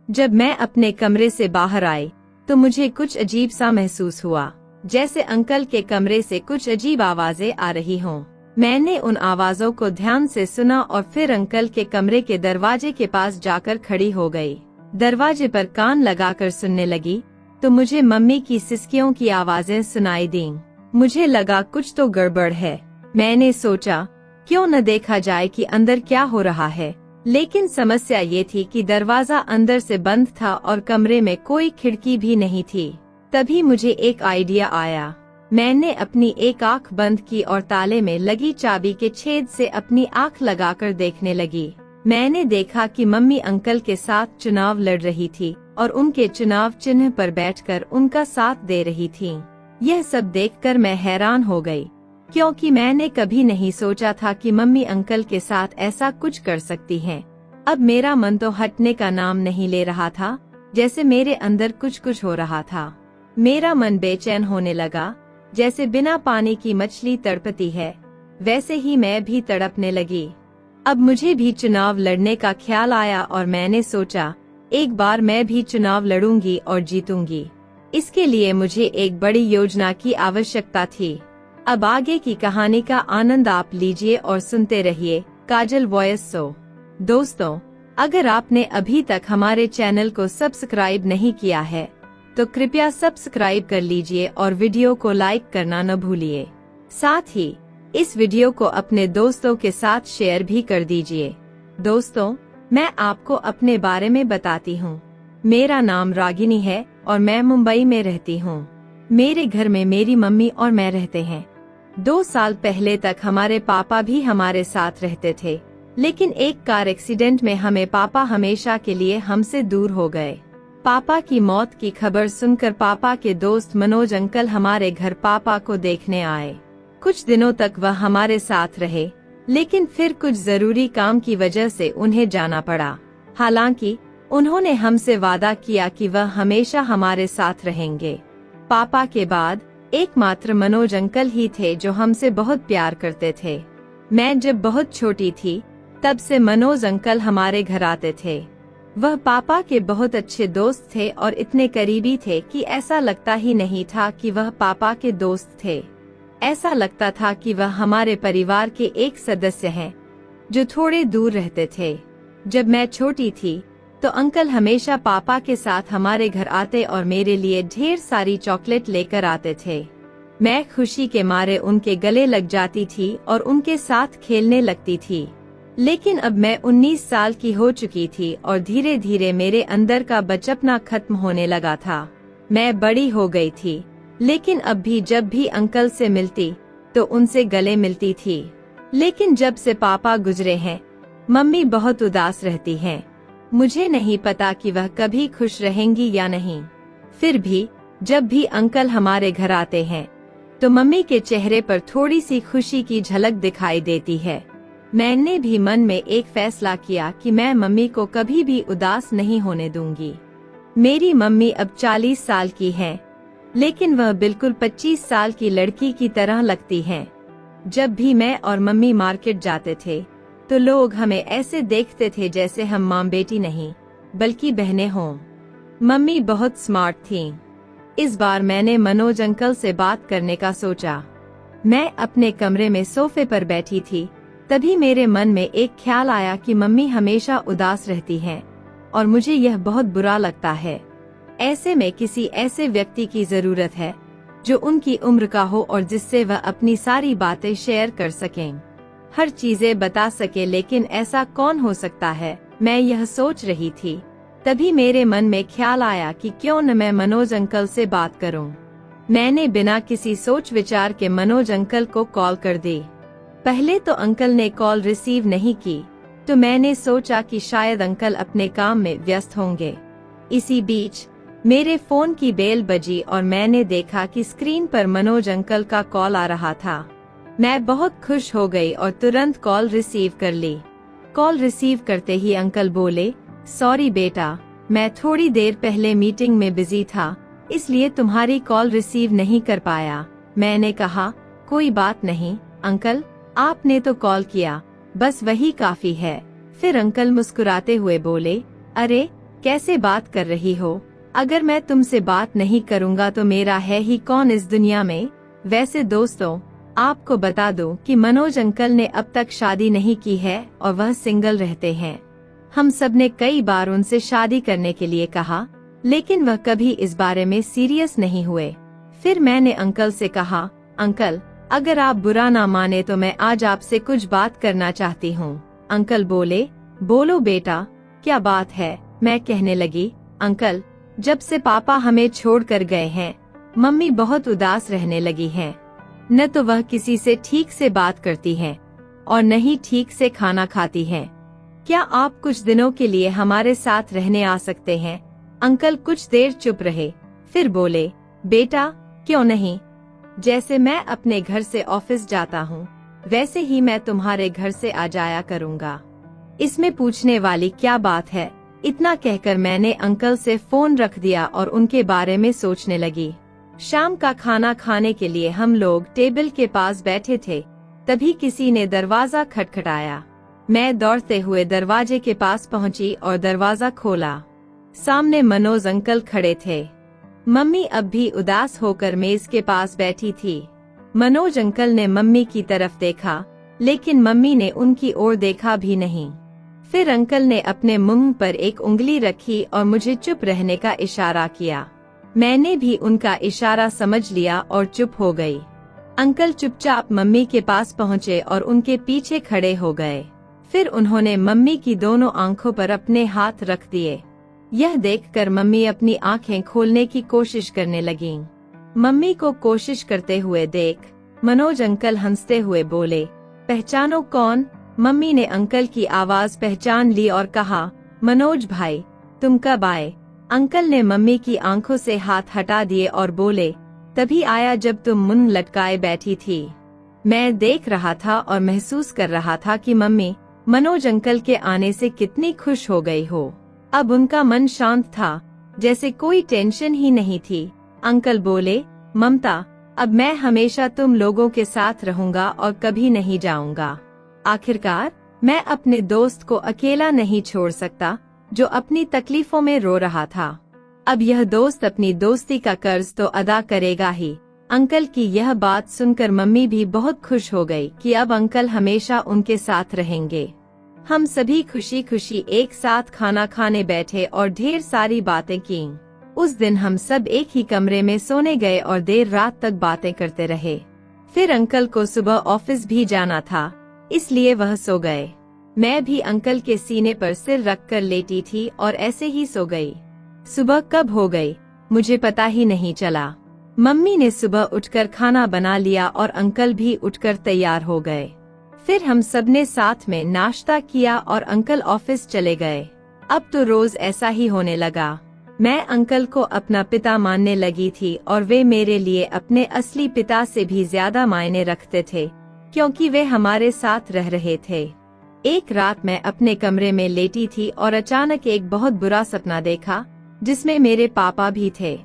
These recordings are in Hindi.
जब मैं अपने कमरे से बाहर आई तो मुझे कुछ अजीब सा महसूस हुआ, जैसे अंकल के कमरे से कुछ अजीब आवाजें आ रही हों। मैंने उन आवाजों को ध्यान से सुना और फिर अंकल के कमरे के दरवाजे के पास जाकर खड़ी हो गई। दरवाजे पर कान लगाकर सुनने लगी तो मुझे मम्मी की सिसकियों की आवाजें सुनाई दीं। मुझे लगा कुछ तो गड़बड़ है। मैंने सोचा क्यों न देखा जाए कि अंदर क्या हो रहा है, लेकिन समस्या ये थी कि दरवाजा अंदर से बंद था और कमरे में कोई खिड़की भी नहीं थी। तभी मुझे एक आइडिया आया। मैंने अपनी एक आंख बंद की और ताले में लगी चाबी के छेद से अपनी आंख लगाकर देखने लगी। मैंने देखा कि मम्मी अंकल के साथ चुनाव लड़ रही थी और उनके चुनाव चिन्ह पर बैठकर उनका साथ दे रही थीं। यह सब देखकर मैं हैरान हो गई, क्योंकि मैंने कभी नहीं सोचा था कि मम्मी अंकल के साथ ऐसा कुछ कर सकती हैं। अब मेरा मन तो हटने का नाम नहीं ले रहा था, जैसे मेरे अंदर कुछ कुछ हो रहा था। मेरा मन बेचैन होने लगा, जैसे बिना पानी की मछली तड़पती है, वैसे ही मैं भी तड़पने लगी। अब मुझे भी चुनाव लड़ने का ख्याल आया और मैंने सोचा एक बार मैं भी चुनाव लड़ूंगी और जीतूंगी। इसके लिए मुझे एक बड़ी योजना की आवश्यकता थी। अब आगे की कहानी का आनंद आप लीजिए और सुनते रहिए काजल वॉइस शो। दोस्तों, अगर आपने अभी तक हमारे चैनल को सब्सक्राइब नहीं किया है तो कृपया सब्सक्राइब कर लीजिए और वीडियो को लाइक करना न भूलिए। साथ ही इस वीडियो को अपने दोस्तों के साथ शेयर भी कर दीजिए। दोस्तों, मैं आपको अपने बारे में बताती हूँ। मेरा नाम रागिनी है और मैं मुंबई में रहती हूँ। मेरे घर में मेरी मम्मी और मैं रहते हैं। 2 साल पहले तक हमारे पापा भी हमारे साथ रहते थे, लेकिन एक कार एक्सीडेंट में हमें पापा हमेशा के लिए हमसे दूर हो गए। पापा की मौत की खबर सुनकर पापा के दोस्त मनोज अंकल हमारे घर पापा को देखने आए। कुछ दिनों तक वह हमारे साथ रहे, लेकिन फिर कुछ जरूरी काम की वजह से उन्हें जाना पड़ा। हालांकि उन्होंने हमसे वादा किया कि वह हमेशा हमारे साथ रहेंगे। पापा के बाद एकमात्र मनोज अंकल ही थे जो हमसे बहुत प्यार करते थे। मैं जब बहुत छोटी थी तब से मनोज अंकल हमारे घर आते थे। वह पापा के बहुत अच्छे दोस्त थे और इतने करीबी थे कि ऐसा लगता ही नहीं था कि वह पापा के दोस्त थे। ऐसा लगता था कि वह हमारे परिवार के एक सदस्य हैं, जो थोड़े दूर रहते थे। जब मैं छोटी थी तो अंकल हमेशा पापा के साथ हमारे घर आते और मेरे लिए ढेर सारी चॉकलेट लेकर आते थे। मैं खुशी के मारे उनके गले लग जाती थी और उनके साथ खेलने लगती थी। लेकिन अब मैं 19 साल की हो चुकी थी और धीरे धीरे मेरे अंदर का बचपना खत्म होने लगा था। मैं बड़ी हो गई थी, लेकिन अब भी जब भी अंकल से मिलती तो उनसे गले मिलती थी। लेकिन जब से पापा गुजरे हैं, मम्मी बहुत उदास रहती हैं। मुझे नहीं पता कि वह कभी खुश रहेंगी या नहीं। फिर भी जब भी अंकल हमारे घर आते हैं तो मम्मी के चेहरे पर थोड़ी सी खुशी की झलक दिखाई देती है। मैंने भी मन में एक फैसला किया कि मैं मम्मी को कभी भी उदास नहीं होने दूंगी। मेरी मम्मी अब 40 साल की हैं, लेकिन वह बिल्कुल 25 साल की लड़की की तरह लगती हैं। जब भी मैं और मम्मी मार्केट जाते थे तो लोग हमें ऐसे देखते थे जैसे हम माँ बेटी नहीं बल्कि बहनें हों। मम्मी बहुत स्मार्ट थीं। इस बार मैंने मनोज अंकल से बात करने का सोचा। मैं अपने कमरे में सोफे पर बैठी थी, तभी मेरे मन में एक ख्याल आया कि मम्मी हमेशा उदास रहती हैं और मुझे यह बहुत बुरा लगता है। ऐसे में किसी ऐसे व्यक्ति की जरूरत है जो उनकी उम्र का हो और जिससे वह अपनी सारी बातें शेयर कर सकें, हर चीजें बता सके। लेकिन ऐसा कौन हो सकता है, मैं यह सोच रही थी। तभी मेरे मन में ख्याल आया कि क्यों न मैं मनोज अंकल से बात करूं। मैंने बिना किसी सोच विचार के मनोज अंकल को कॉल कर दी। पहले तो अंकल ने कॉल रिसीव नहीं की, तो मैंने सोचा कि शायद अंकल अपने काम में व्यस्त होंगे। इसी बीच मेरे फोन की बेल बजी और मैंने देखा कि स्क्रीन पर मनोज अंकल का कॉल आ रहा था। मैं बहुत खुश हो गई और तुरंत कॉल रिसीव कर ली। कॉल रिसीव करते ही अंकल बोले, सॉरी बेटा, मैं थोड़ी देर पहले मीटिंग में बिजी था, इसलिए तुम्हारी कॉल रिसीव नहीं कर पाया। मैंने कहा, कोई बात नहीं अंकल, आपने तो कॉल किया, बस वही काफी है। फिर अंकल मुस्कुराते हुए बोले, अरे कैसे बात कर रही हो? अगर मैं तुमसे बात नहीं करूँगा तो मेरा है ही कौन इस दुनिया में? वैसे दोस्तों, आपको बता दूं कि मनोज अंकल ने अब तक शादी नहीं की है और वह सिंगल रहते हैं। हम सब ने कई बार उनसे शादी करने के लिए कहा, लेकिन वह कभी इस बारे में सीरियस नहीं हुए। फिर मैंने अंकल से कहा, अंकल, अगर आप बुरा ना माने तो मैं आज आपसे कुछ बात करना चाहती हूँ। अंकल बोले, बोलो बेटा, क्या बात है? मैं कहने लगी, अंकल, जब से पापा हमें छोड़कर गए हैं, मम्मी बहुत उदास रहने लगी हैं। न तो वह किसी से ठीक से बात करती हैं और न ही ठीक से खाना खाती हैं। क्या आप कुछ दिनों के लिए हमारे साथ रहने आ सकते हैं? अंकल कुछ देर चुप रहे, फिर बोले, बेटा, क्यों नहीं? जैसे मैं अपने घर से ऑफिस जाता हूँ, वैसे ही मैं तुम्हारे घर से आ जाया करूँगा। इसमें पूछने वाली क्या बात है? इतना कहकर मैंने अंकल से फोन रख दिया और उनके बारे में सोचने लगी। शाम का खाना खाने के लिए हम लोग टेबल के पास बैठे थे, तभी किसी ने दरवाजा खटखटाया। मैं दौड़ते हुए दरवाजे के पास पहुंची और दरवाजा खोला। सामने मनोज अंकल खड़े थे। मम्मी अब भी उदास होकर मेज के पास बैठी थी। मनोज अंकल ने मम्मी की तरफ देखा, लेकिन मम्मी ने उनकी ओर देखा भी नहीं। फिर अंकल ने अपने मुंह पर एक उंगली रखी और मुझे चुप रहने का इशारा किया। मैंने भी उनका इशारा समझ लिया और चुप हो गई। अंकल चुपचाप मम्मी के पास पहुँचे और उनके पीछे खड़े हो गए। फिर उन्होंने मम्मी की दोनों आंखों पर अपने हाथ रख दिए। यह देखकर मम्मी अपनी आंखें खोलने की कोशिश करने लगीं। मम्मी को कोशिश करते हुए देख मनोज अंकल हंसते हुए बोले, पहचानो कौन? मम्मी ने अंकल की आवाज पहचान ली और कहा, मनोज भाई, तुम कब आए? अंकल ने मम्मी की आंखों से हाथ हटा दिए और बोले, तभी आया जब तुम मुंह लटकाए बैठी थी। मैं देख रहा था और महसूस कर रहा था कि मम्मी मनोज अंकल के आने से कितनी खुश हो गई हो। अब उनका मन शांत था, जैसे कोई टेंशन ही नहीं थी। अंकल बोले, ममता, अब मैं हमेशा तुम लोगों के साथ रहूंगा और कभी नहीं जाऊंगा। आखिरकार मैं अपने दोस्त को अकेला नहीं छोड़ सकता, जो अपनी तकलीफों में रो रहा था। अब यह दोस्त अपनी दोस्ती का कर्ज तो अदा करेगा ही। अंकल की यह बात सुनकर मम्मी भी बहुत खुश हो गई कि अब अंकल हमेशा उनके साथ रहेंगे। हम सभी खुशी खुशी एक साथ खाना खाने बैठे और ढेर सारी बातें की। उस दिन हम सब एक ही कमरे में सोने गए और देर रात तक बातें करते रहे। फिर अंकल को सुबह ऑफिस भी जाना था, इसलिए वह सो गए। मैं भी अंकल के सीने पर सिर रखकर लेटी थी और ऐसे ही सो गई। सुबह कब हो गई मुझे पता ही नहीं चला। मम्मी ने सुबह उठकर खाना बना लिया और अंकल भी उठकर तैयार हो गए। फिर हम सब ने साथ में नाश्ता किया और अंकल ऑफिस चले गए। अब तो रोज ऐसा ही होने लगा। मैं अंकल को अपना पिता मानने लगी थी और वे मेरे लिए अपने असली पिता से भी ज्यादा मायने रखते थे, क्योंकि वे हमारे साथ रह रहे थे। एक रात मैं अपने कमरे में लेटी थी और अचानक एक बहुत बुरा सपना देखा, जिसमें मेरे पापा भी थे।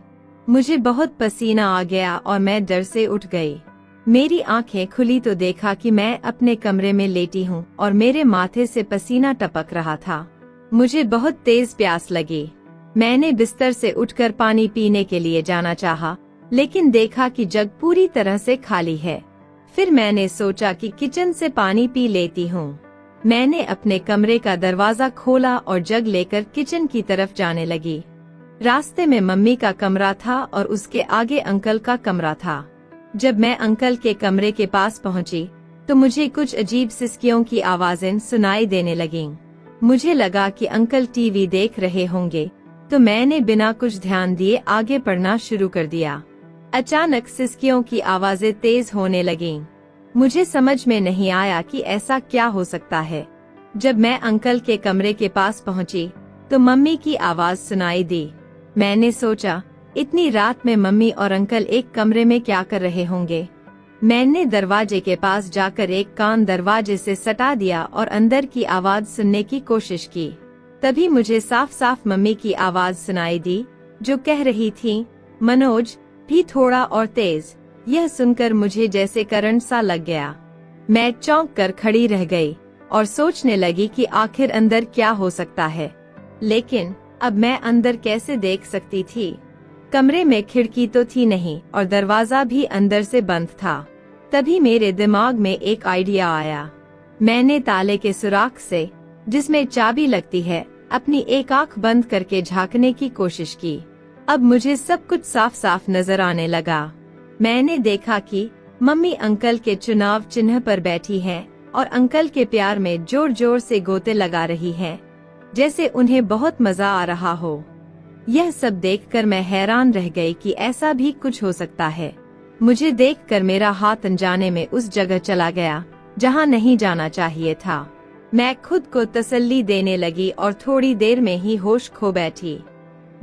मुझे बहुत पसीना आ गया और मैं डर से उठ गई। मेरी आंखें खुली तो देखा कि मैं अपने कमरे में लेटी हूँ और मेरे माथे से पसीना टपक रहा था। मुझे बहुत तेज प्यास लगी। मैंने बिस्तर से उठकर पानी पीने के लिए जाना चाहा, लेकिन देखा कि जग पूरी तरह से खाली है। फिर मैंने सोचा कि किचन से पानी पी लेती हूँ। मैंने अपने कमरे का दरवाजा खोला और जग लेकर किचन की तरफ जाने लगी। रास्ते में मम्मी का कमरा था और उसके आगे अंकल का कमरा था। जब मैं अंकल के कमरे के पास पहुंची, तो मुझे कुछ अजीब सिसकियों की आवाजें सुनाई देने लगीं। मुझे लगा कि अंकल टीवी देख रहे होंगे, तो मैंने बिना कुछ ध्यान दिए आगे पढ़ना शुरू कर दिया। अचानक सिसकियों की आवाजें तेज होने लगीं। मुझे समझ में नहीं आया कि ऐसा क्या हो सकता है। जब मैं अंकल के कमरे के पास पहुंची, तो मम्मी की आवाज सुनाई दी। मैंने सोचा, इतनी रात में मम्मी और अंकल एक कमरे में क्या कर रहे होंगे। मैंने दरवाजे के पास जाकर एक कान दरवाजे से सटा दिया और अंदर की आवाज सुनने की कोशिश की। तभी मुझे साफ साफ मम्मी की आवाज सुनाई दी, जो कह रही थी, मनोज, भी थोड़ा और तेज। यह सुनकर मुझे जैसे करंट सा लग गया। मैं चौंक कर खड़ी रह गई और सोचने लगी कि आखिर अंदर क्या हो सकता है। लेकिन अब मैं अंदर कैसे देख सकती थी? कमरे में खिड़की तो थी नहीं और दरवाजा भी अंदर से बंद था। तभी मेरे दिमाग में एक आइडिया आया। मैंने ताले के सुराख से, जिसमें चाबी लगती है, अपनी एक आंख बंद करके झांकने की कोशिश की। अब मुझे सब कुछ साफ साफ नजर आने लगा। मैंने देखा कि मम्मी अंकल के चुनाव चिन्ह पर बैठी हैं और अंकल के प्यार में जोर जोर से गोते लगा रही हैं, जैसे उन्हें बहुत मजा आ रहा हो। यह सब देखकर मैं हैरान रह गई कि ऐसा भी कुछ हो सकता है। मुझे देखकर मेरा हाथ अनजाने में उस जगह चला गया जहां नहीं जाना चाहिए था। मैं खुद को तसल्ली देने लगी और थोड़ी देर में ही होश खो बैठी।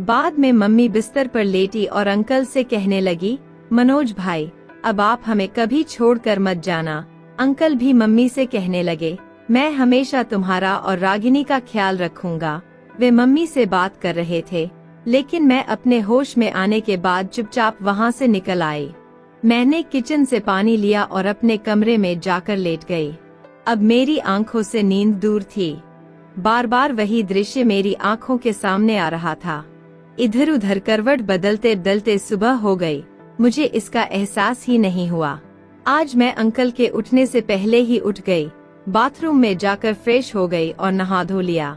बाद में मम्मी बिस्तर पर लेटी और अंकल से कहने लगी, मनोज भाई, अब आप हमें कभी छोड़कर मत जाना। अंकल भी मम्मी से कहने लगे, मैं हमेशा तुम्हारा और रागिनी का ख्याल रखूंगा। वे मम्मी से बात कर रहे थे, लेकिन मैं अपने होश में आने के बाद चुपचाप वहां से निकल आई। मैंने किचन से पानी लिया और अपने कमरे में जाकर लेट गई। अब मेरी आंखों से नींद दूर थी। बार बार वही दृश्य मेरी आंखों के सामने आ रहा था। इधर उधर करवट बदलते बदलते सुबह हो गई। मुझे इसका एहसास ही नहीं हुआ। आज मैं अंकल के उठने से पहले ही उठ गई, बाथरूम में जाकर फ्रेश हो गई और नहा धो लिया।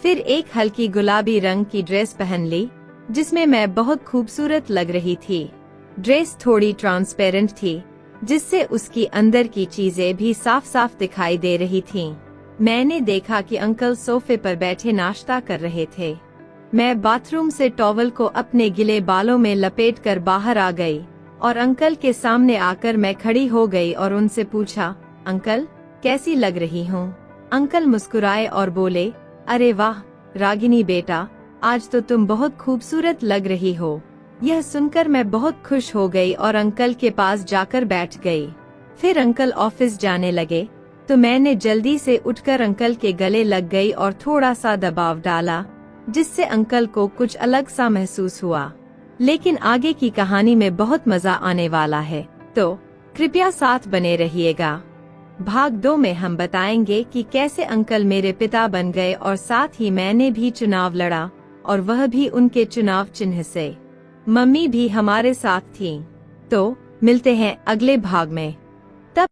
फिर एक हल्की गुलाबी रंग की ड्रेस पहन ली, जिसमें मैं बहुत खूबसूरत लग रही थी। ड्रेस थोड़ी ट्रांसपेरेंट थी, जिससे उसकी अंदर की चीजें भी साफ साफ दिखाई दे रही थीं। मैंने देखा कि अंकल सोफे पर बैठे नाश्ता कर रहे थे। मैं बाथरूम से टॉवल को अपने गिले बालों में लपेटकर बाहर आ गई और अंकल के सामने आकर मैं खड़ी हो गई और उनसे पूछा, अंकल कैसी लग रही हूँ? अंकल मुस्कुराए और बोले, अरे वाह रागिनी बेटा, आज तो तुम बहुत खूबसूरत लग रही हो। यह सुनकर मैं बहुत खुश हो गई और अंकल के पास जाकर बैठ गई। फिर अंकल ऑफिस जाने लगे तो मैंने जल्दी से उठकर अंकल के गले लग गई और थोड़ा सा दबाव डाला, जिससे अंकल को कुछ अलग सा महसूस हुआ। लेकिन आगे की कहानी में बहुत मजा आने वाला है, तो कृपया साथ बने रहिएगा। भाग 2 में हम बताएंगे कि कैसे अंकल मेरे पिता बन गए और साथ ही मैंने भी चुनाव लड़ा, और वह भी उनके चुनाव चिन्ह से। मम्मी भी हमारे साथ थी। तो मिलते हैं अगले भाग में।